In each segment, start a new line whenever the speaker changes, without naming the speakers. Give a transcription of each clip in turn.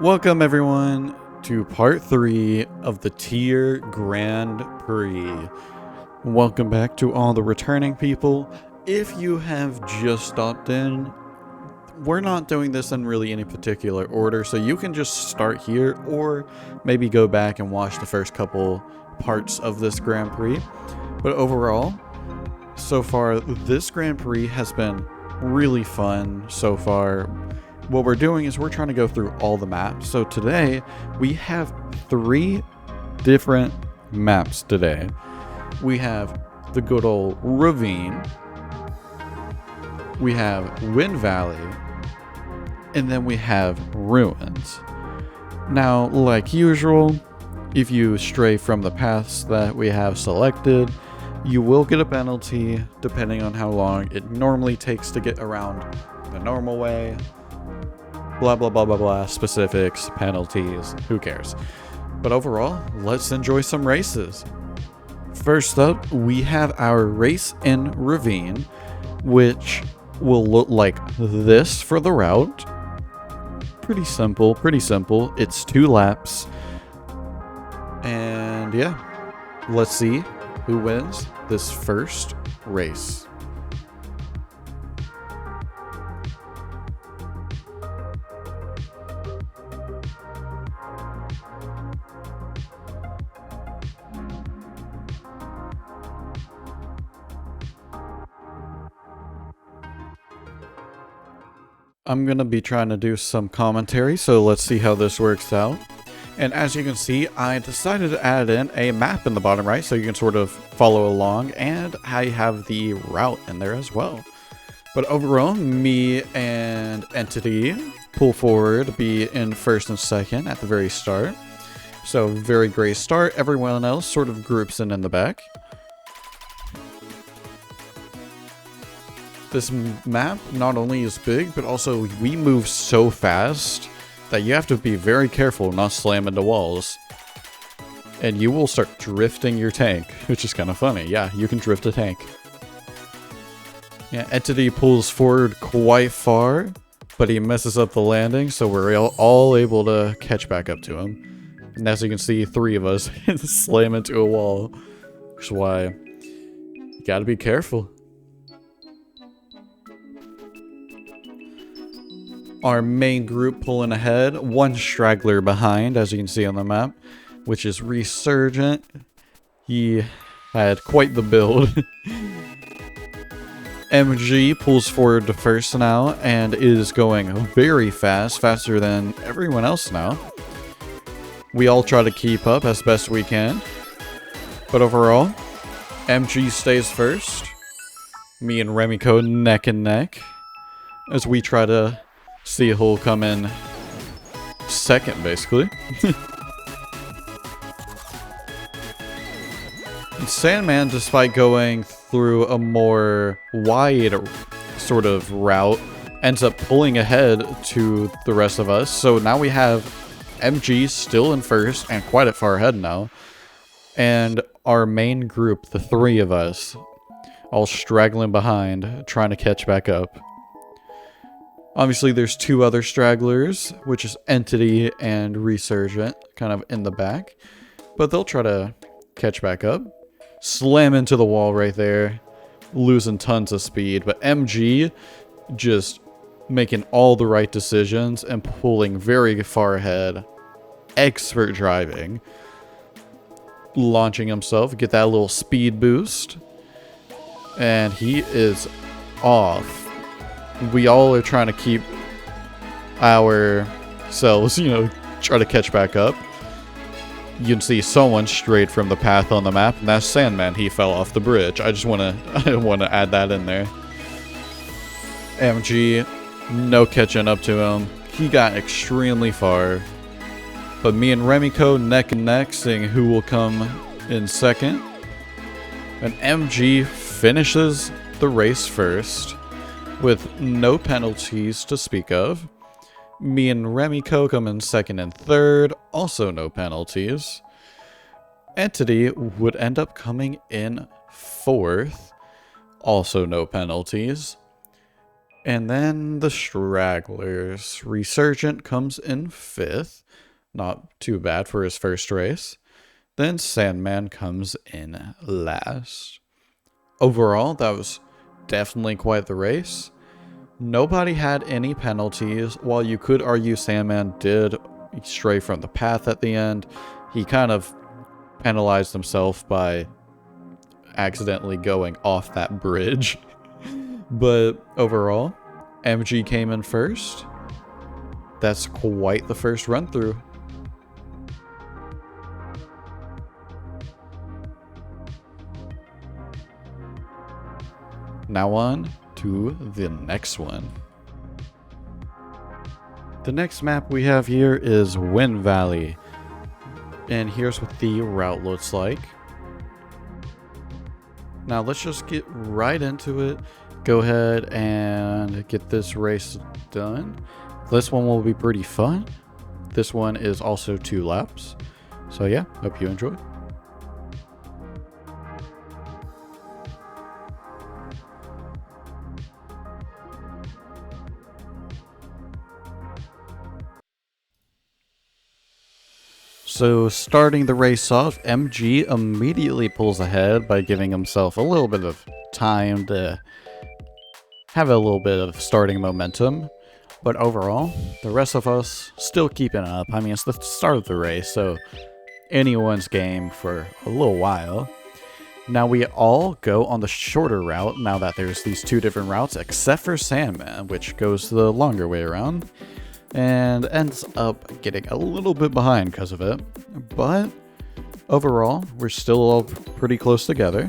Welcome everyone to part 3 of the Tyr Grand Prix. Welcome back to all the returning people. If you have just stopped in, we're not doing this in really any particular order, so you can just start here or maybe go back and watch the first couple parts of this Grand Prix. But overall, so far, this Grand Prix has been really fun so far. What we're doing is we're trying to go through all the maps. So today, we have 3 different maps today. We have the good old Ravine, we have Wind Valley, and then we have Ruins. Now, like usual, if you stray from the paths that we have selected, you will get a penalty depending on how long it normally takes to get around the normal way. Blah blah blah blah blah, specifics, penalties, who cares. But overall, let's enjoy some races. First up, we have our race in Ravine, which will look like this for the route. Pretty simple, pretty simple. It's 2 laps. And yeah, let's see who wins this first race. I'm going to be trying to do some commentary, so let's see how this works out. And as you can see, I decided to add in a map in the bottom right so you can sort of follow along, and I have the route in there as well. But overall, me and Entity pull forward, be in first and second at the very start. So very great start. Everyone else sort of groups in the back. This map not only is big, but also we move so fast that you have to be very careful not slam into walls. And you will start drifting your tank, which is kind of funny. Yeah, you can drift a tank. Yeah, Entity pulls forward quite far, but he messes up the landing, so we're all able to catch back up to him. And as you can see, 3 of us slam into a wall, which is why you gotta be careful. Our main group pulling ahead, 1 straggler behind, as you can see on the map, which is Resurgent. He had quite the build. MG pulls forward to first now and is going very fast, faster than everyone else now. We all try to keep up as best we can, but overall, MG stays first. Me and Remiko neck and neck as we try to see who'll come in second, basically. Sandman, despite going through a more wide sort of route, ends up pulling ahead to the rest of us. So now we have MG still in first and quite far ahead now. And our main group, the 3 of us, all straggling behind, trying to catch back up. Obviously, there's 2 other stragglers, which is Entity and Resurgent, kind of in the back. But they'll try to catch back up. Slam into the wall right there, losing tons of speed. But MG just making all the right decisions and pulling very far ahead. Expert driving. Launching himself, get that little speed boost. And he is off. We all are trying to keep ourselves, try to catch back up. You can see someone strayed from the path on the map, and that's Sandman. He fell off the bridge. I just want to add that in there. MG, no catching up to him. He got extremely far. But me and Remiko neck and neck, seeing who will come in second. And MG finishes the race first, with no penalties to speak of. Me and Remiko come in second and third, also no penalties. Entity would end up coming in fourth, also no penalties. And then the stragglers. Resurgent comes in 5th. Not too bad for his first race. Then Sandman comes in last. Overall, that was definitely quite the race. Nobody had any penalties. While you could argue Sandman did stray from the path at the end, he kind of penalized himself by accidentally going off that bridge. But overall, MG came in first. That's quite the first run through. Now on to the next one. The next map we have here is Wind Valley. And here's what the route looks like. Now let's just get right into it. Go ahead and get this race done. This one will be pretty fun. This one is also 2 laps. So yeah, hope you enjoy. So starting the race off, MG immediately pulls ahead by giving himself a little bit of time to have a little bit of starting momentum. But overall, the rest of us still keeping up. I mean, it's the start of the race, so anyone's game for a little while. Now we all go on the shorter route now that there's these 2 different routes, except for Sandman, which goes the longer way around. And ends up getting a little bit behind because of it. But overall, we're still all pretty close together.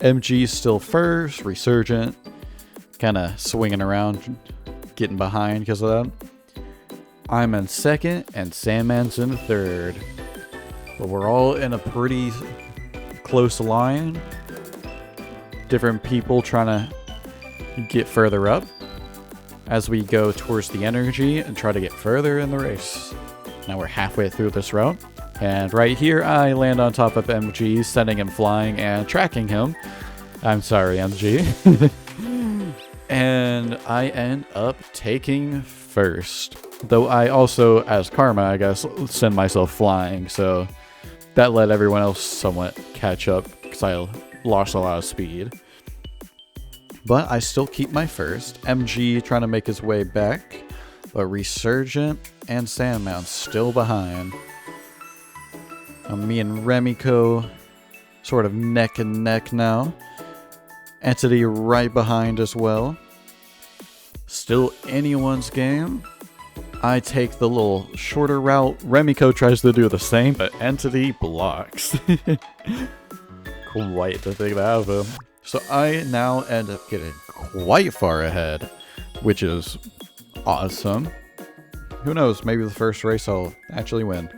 MG's still first, Resurgent kind of swinging around, getting behind because of that. I'm in second, and Sandman's in third. But we're all in a pretty close line. Different people trying to get further up as we go towards the energy and try to get further in the race. Now we're halfway through this route, and right here I land on top of MG, sending him flying and tracking him. I'm sorry, MG. And I end up taking first. Though I also, as karma, I guess, send myself flying, so that let everyone else somewhat catch up because I lost a lot of speed. But I still keep my first. MG trying to make his way back, but Resurgent and Sandman still behind. Me and Remiko sort of neck and neck now. Entity right behind as well. Still anyone's game. I take the little shorter route. Remiko tries to do the same, but Entity blocks. Quite the thing to have him. So I now end up getting quite far ahead, which is awesome. Who knows, maybe the first race I'll actually win.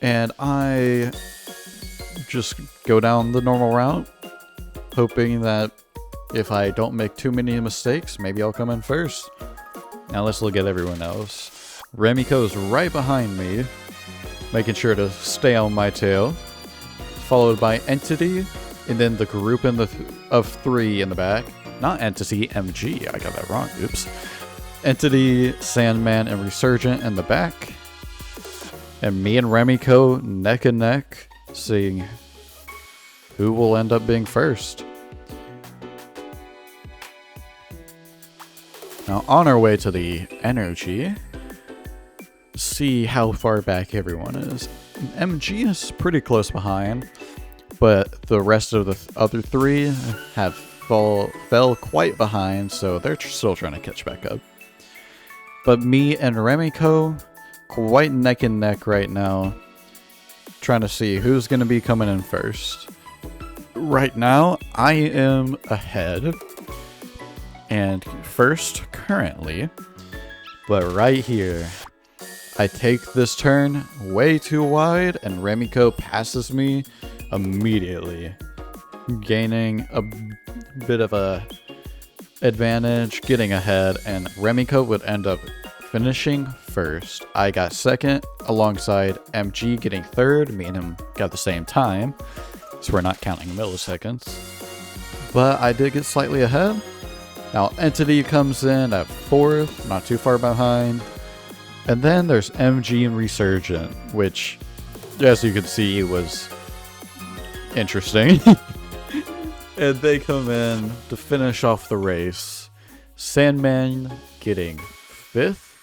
And I just go down the normal route, hoping that if I don't make too many mistakes, maybe I'll come in first. Now let's look at everyone else. Remiko's right behind me, making sure to stay on my tail. Followed by Entity, and then the group of 3 in the back. Not Entity, MG. I got that wrong. Oops. Entity, Sandman, and Resurgent in the back. And me and Remiko neck and neck, seeing who will end up being first. Now on our way to the energy, see how far back everyone is. MG is pretty close behind, but the rest of the other 3 have fell quite behind, so they're still trying to catch back up. But me and Remiko, quite neck and neck right now, trying to see who's going to be coming in first. Right now, I am ahead and first currently, but right here, I take this turn way too wide, and Remiko passes me immediately, gaining a bit of a advantage, getting ahead, and Remiko would end up finishing first. I got second alongside MG getting third. Me and him got the same time, so we're not counting milliseconds. But I did get slightly ahead, Now Entity comes in at 4th, not too far behind. And then there's MG and Resurgent, which, as you can see, was interesting. And they come in to finish off the race. Sandman getting 5th,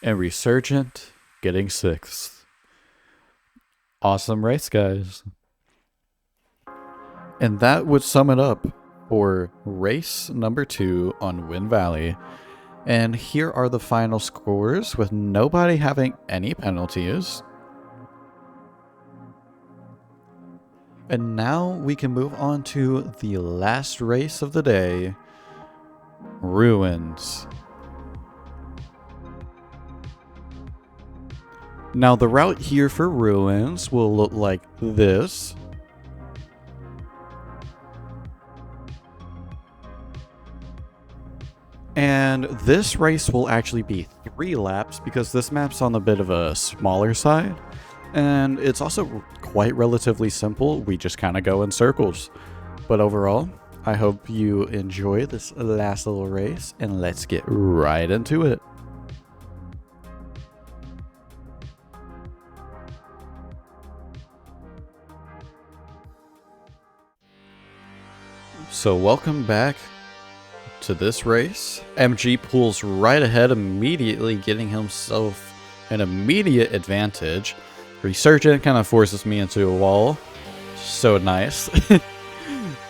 and Resurgent getting 6th. Awesome race, guys. And that would sum it up for race number 2 on Wind Valley. And here are the final scores with nobody having any penalties. And now we can move on to the last race of the day, Ruins. Now the route here for Ruins will look like this. And this race will actually be 3 laps because this map's on a bit of a smaller side. And it's also quite relatively simple. We just kind of go in circles. But overall, I hope you enjoy this last little race, and let's get right into it. So welcome back to this race. MG pulls right ahead immediately, getting himself an immediate advantage. Resurgent kind of forces me into a wall. So nice.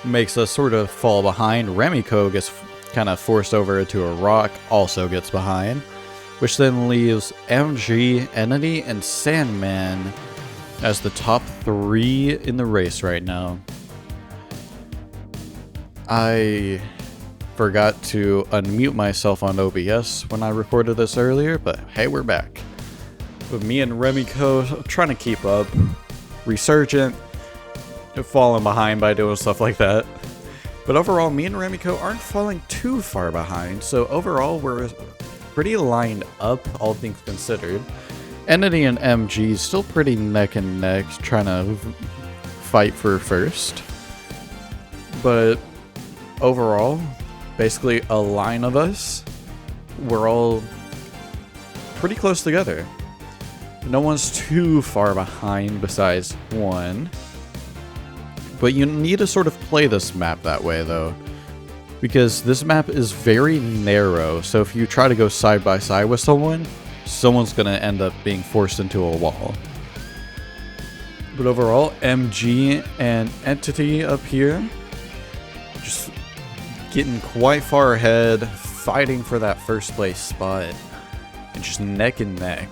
Makes us sort of fall behind. Remiko gets kind of forced over into a rock, also gets behind. Which then leaves MG, Entity, and Sandman as the top 3 in the race right now. I forgot to unmute myself on OBS when I recorded this earlier, but hey, we're back. With me and Remiko trying to keep up. Resurgent falling behind by doing stuff like that. But overall, me and Remiko aren't falling too far behind, so overall we're pretty lined up, all things considered. Entity and MG still pretty neck and neck, trying to fight for first. But overall, basically a line of us, we're all pretty close together. No one's too far behind besides one. But you need to sort of play this map that way though, because this map is very narrow, so if you try to go side by side with someone, someone's gonna end up being forced into a wall. But overall, MG and Entity up here, just getting quite far ahead, fighting for that first place spot, and just neck and neck.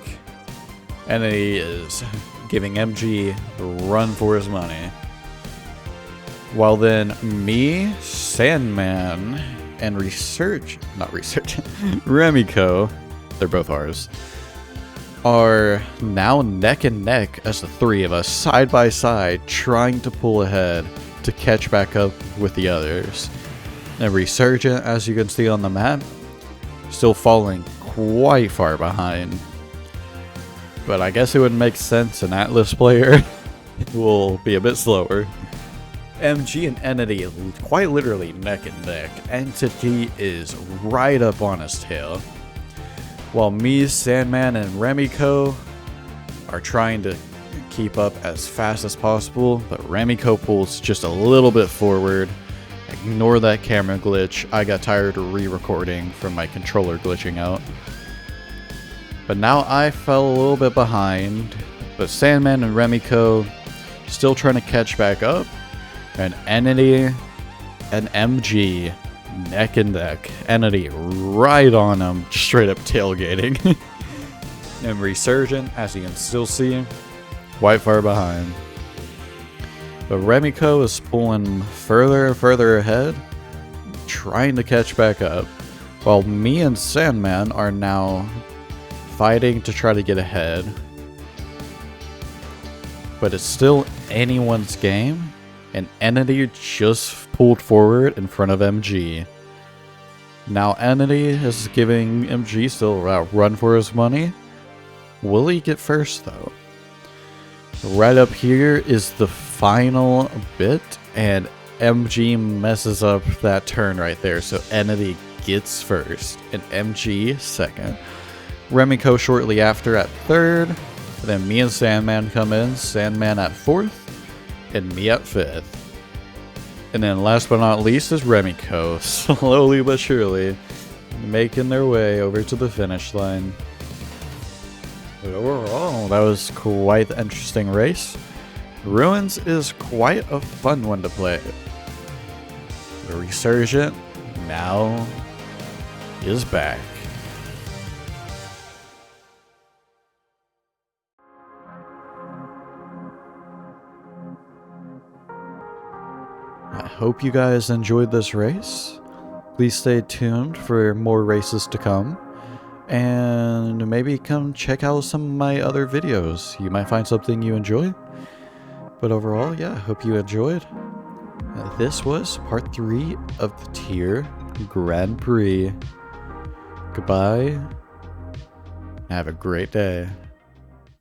Entity is giving MG the run for his money. While then me, Sandman, and Remiko, they're both ours, are now neck and neck as the 3 of us side by side trying to pull ahead to catch back up with the others. And Resurgent, as you can see on the map, still falling quite far behind. But I guess it would make sense an Atlas player will be a bit slower. MG and Entity quite literally neck and neck. Entity is right up on his tail. While me, Sandman, and Remiko are trying to keep up as fast as possible, but Remiko pulls just a little bit forward. Ignore that camera glitch. I got tired of re-recording from my controller glitching out. But now I fell a little bit behind, but Sandman and Remiko still trying to catch back up, and Entity and MG neck and neck. Entity right on him, straight up tailgating. And Resurgent, as you can still see, quite far behind. But Remiko is pulling further and further ahead, trying to catch back up, while me and Sandman are now fighting to try to get ahead. But it's still anyone's game, and Entity just pulled forward in front of MG. Now Entity is giving MG still a run for his money. Will he get first though? Right up here is the final bit, and MG messes up that turn right there, so Entity gets first, and MG second. Remiko shortly after at third, and then me and Sandman come in, Sandman at fourth, and me at fifth. And then last but not least is Remiko, slowly but surely making their way over to the finish line. But overall, that was quite the interesting race. Ruins is quite a fun one to play. The Resurgent now is back. I hope you guys enjoyed this race. Please stay tuned for more races to come. And maybe come check out some of my other videos. You might find something you enjoy. But overall, yeah, I hope you enjoyed. This was part 3 of the Tyr Grand Prix. Goodbye. Have a great day.